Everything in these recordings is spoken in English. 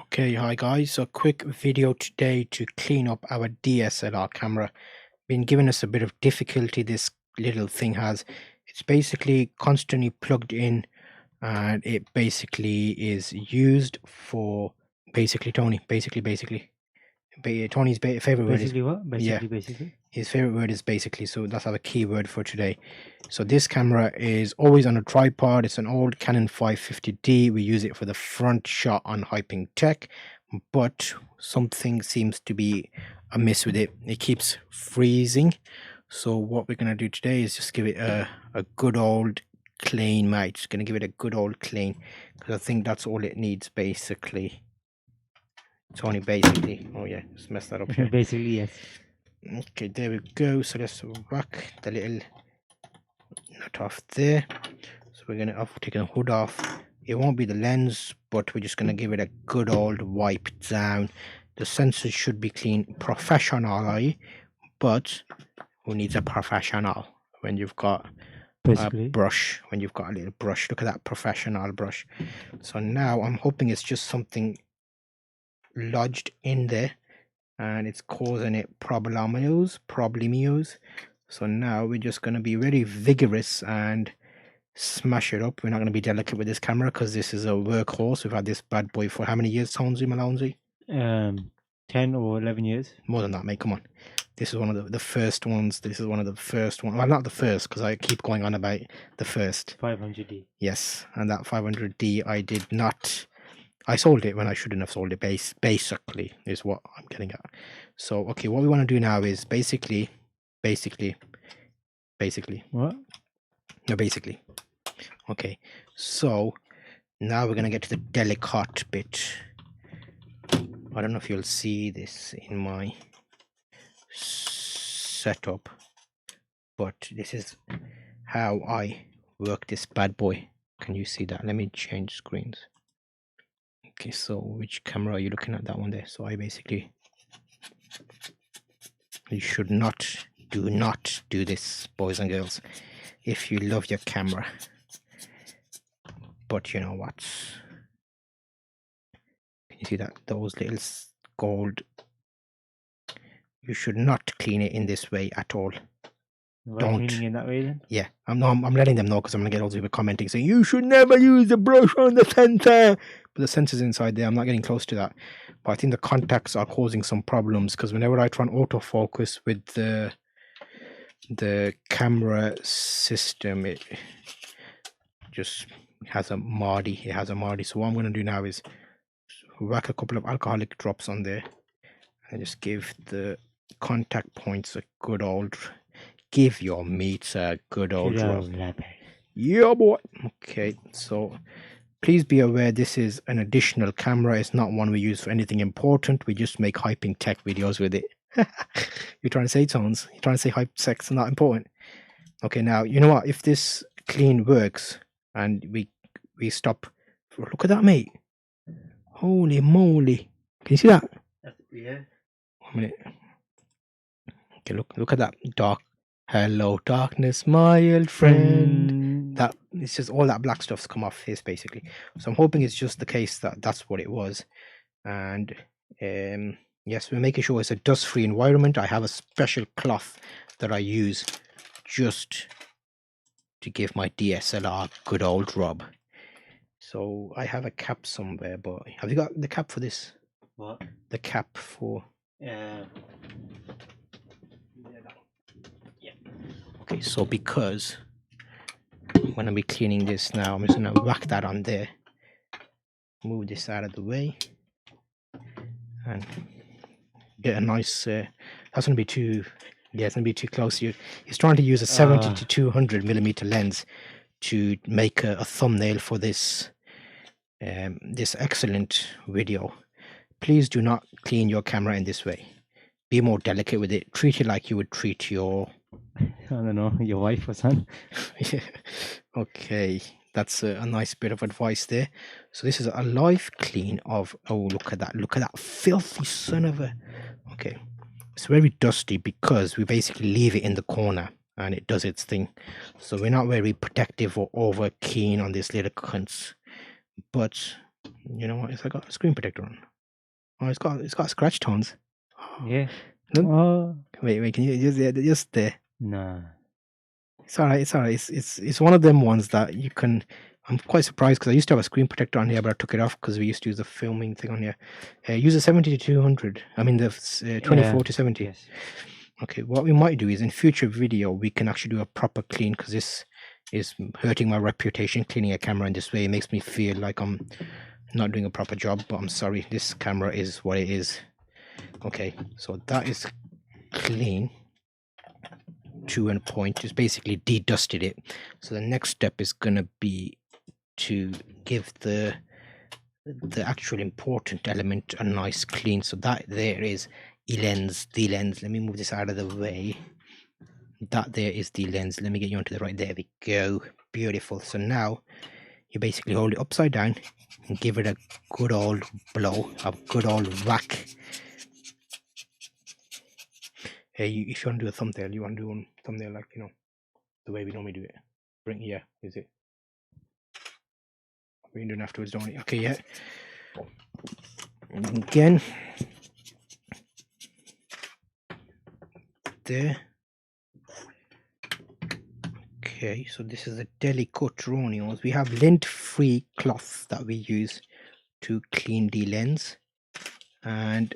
Okay, hi guys. So quick video today to clean up our DSLR camera. Been giving us a bit of difficulty, this little thing has. It's basically constantly plugged in and it basically is used for Tony, Tony's favorite word is, Basically what? yeah, Basically. his favorite word is basically, so that's our key word for today. So this camera is always on a tripod. It's an old Canon 550D. We use it for the front shot on Hyping Tech, but something seems to be amiss with it. It keeps freezing. So what we're going to do today is just give it a good old clean, mate. Just going to give it a good old clean because I think that's all it needs basically. Tony, basically. Oh yeah, just messed that up here. Basically, yes. Okay, there we go. So let's whack the little nut off there. So we're going to take the hood off. It won't be the lens, but we're just going to give it a good old wipe down. The sensors should be clean professionally, but who needs a professional when you've got Basically. a brush, when you've got a little brush? Look at that professional brush. So now I'm hoping it's just something lodged in there and it's causing it problemos. So now we're just going to be very vigorous and smash it up. We're not going to be delicate with this camera because this is a workhorse. We've had this bad boy for how many years, Tonesy Malonzy? 10 or 11 years. More than that, mate. Come on. This is one of the first ones. This is one of the first ones. Well, not the first, because I keep going on about the first. 500D. Yes, and that 500D I did not. I sold it when I shouldn't have sold it. Basically, is what I'm getting at. So, okay, what we want to do now is basically. What? No, basically. Okay, so now we're going to get to the delicate bit. I don't know if you'll see this in my setup, but this is how I work this bad boy. Can you see that? Let me change screens. Okay, so which camera are you looking at? That one there. So I basically, you should not, do not do this, boys and girls, if you love your camera. But you know what? Can you see that? Those little gold. You should not clean it in this way at all. Don't. Cleaning in that way then? Yeah, I'm letting them know because I'm gonna get all the people commenting saying you should never use the brush on the sensor. But the sensor's inside there. I'm not getting close to that. But I think the contacts are causing some problems because whenever I try and autofocus with the camera system, it just has a Mardy. It has a Mardy. So what I'm gonna do now is whack a couple of alcoholic drops on there and just give the contact points a good old. Give your meat a good old rub. Yeah, boy. Okay, so please be aware this is an additional camera. It's not one we use for anything important. We just make hyping tech videos with it. You're trying to say, Tones? You're trying to say hype sex is not important? Okay, now, you know what? If this clean works and we stop. Look at that, mate. Holy moly. Can you see that? Yeah. 1 minute. Okay, look at that dark. Hello, darkness, my old friend. That it's just all that black stuff's come off his basically. So I'm hoping it's just the case that that's what it was. And yes, we're making sure it's a dust-free environment. I have a special cloth that I use just to give my DSLR good old rub. So I have a cap somewhere, but have you got the cap for this? What? The cap for. Yeah. Okay, so because I'm going to be cleaning this now, I'm just going to whack that on there. Move this out of the way. And get a nice, that's going to be too, yeah, it's going to be too close. He's trying to use a 70 to 200 millimeter lens to make a thumbnail for this, this excellent video. Please do not clean your camera in this way. Be more delicate with it. Treat it like you would treat your... I don't know, your wife or son. Yeah. Okay, that's a nice bit of advice there. So this is a live clean of, oh, look at that filthy son of a... Okay, it's very dusty because we basically leave it in the corner and it does its thing. So we're not very protective or over keen on this little cunts. But You know what? It's got a screen protector on. Oh, it's got scratch tones. Yeah. Look. Oh. Wait. Can you just there? Nah. It's alright. It's one of them ones that you can. I'm quite surprised because I used to have a screen protector on here, but I took it off because we used to use the filming thing on here. Use a 70 to 200. I mean the 24 to 70. Yes. Okay, what we might do is in future video we can actually do a proper clean because this is hurting my reputation. Cleaning a camera in this way, it makes me feel like I'm not doing a proper job, but I'm sorry, this camera is what it is. Okay, so that is clean to a point. Just basically de-dusted it. So the next step is gonna be to give the actual important element a nice clean. So that there is the lens. Let me move this out of the way. That there is the lens. Let me get you onto the right. There we go. Beautiful. So now you basically hold it upside down and give it a good old blow, a good old whack. Hey, if you want to do a thumbnail, you want to do a thumbnail like, you know, the way we normally do it. Bring here, is it? We can do it afterwards, don't we? Okay, yeah. And again. There. Okay, so this is the deli cut ronios. We have lint-free cloth that we use to clean the lens, and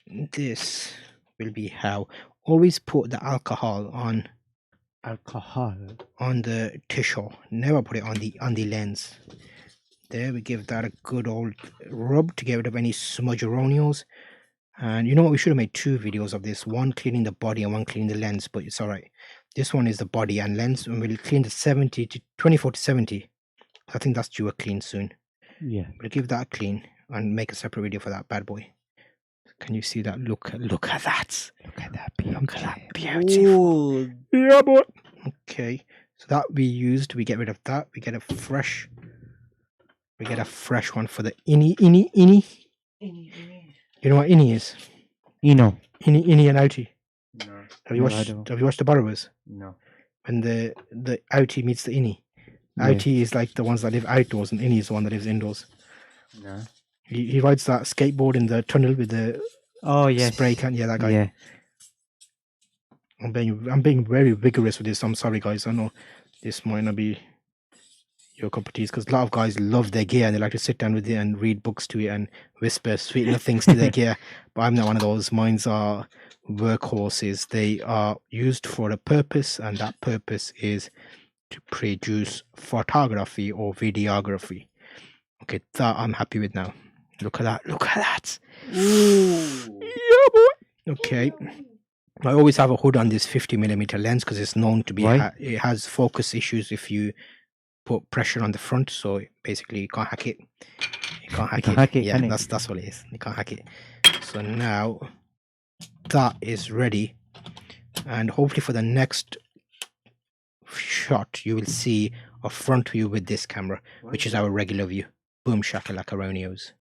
this will be how. Always put the alcohol on the tissue. Never put it on the lens. There, we give that a good old rub to get rid of any smudge ronios. And you know what, we should have made two videos of this, one cleaning the body and one cleaning the lens, but it's all right. This one is the body and lens, and we'll clean the 24 to 70. I think that's due a clean soon. Yeah. We'll give that a clean and make a separate video for that bad boy. Can you see that? Look at that. Look at that beauty. Look at that beautiful. Ooh. Yeah, boy. Okay, so that we get rid of that. We get a fresh one for the innie. You know what innie is? Innie and outie. No. Have you watched the Borrowers? No. When the outie meets the innie. Yeah. Outie is like the ones that live outdoors, and innie is the one that lives indoors. No. He rides that skateboard in the tunnel with the spray can. Yeah, that guy. Yeah. I'm being very vigorous with this. I'm sorry, guys. I know this might not be your cup of tea, because a lot of guys love their gear and they like to sit down with it and read books to it and whisper sweet nothings to their gear. But I'm not one of those. Mine's are workhorses. They are used for a purpose, and that purpose is to produce photography or videography. Okay, that I'm happy with now. Look at that. Ooh. Yeah, boy. Okay. I always have a hood on this 50mm lens because it's known to be it has focus issues if you put pressure on the front, so basically you can't hack it. Yeah, that's what it is. You can't hack it. So now that is ready, and hopefully for the next shot you will see a front view with this camera, which is our regular view. Boom shakalaka ronios.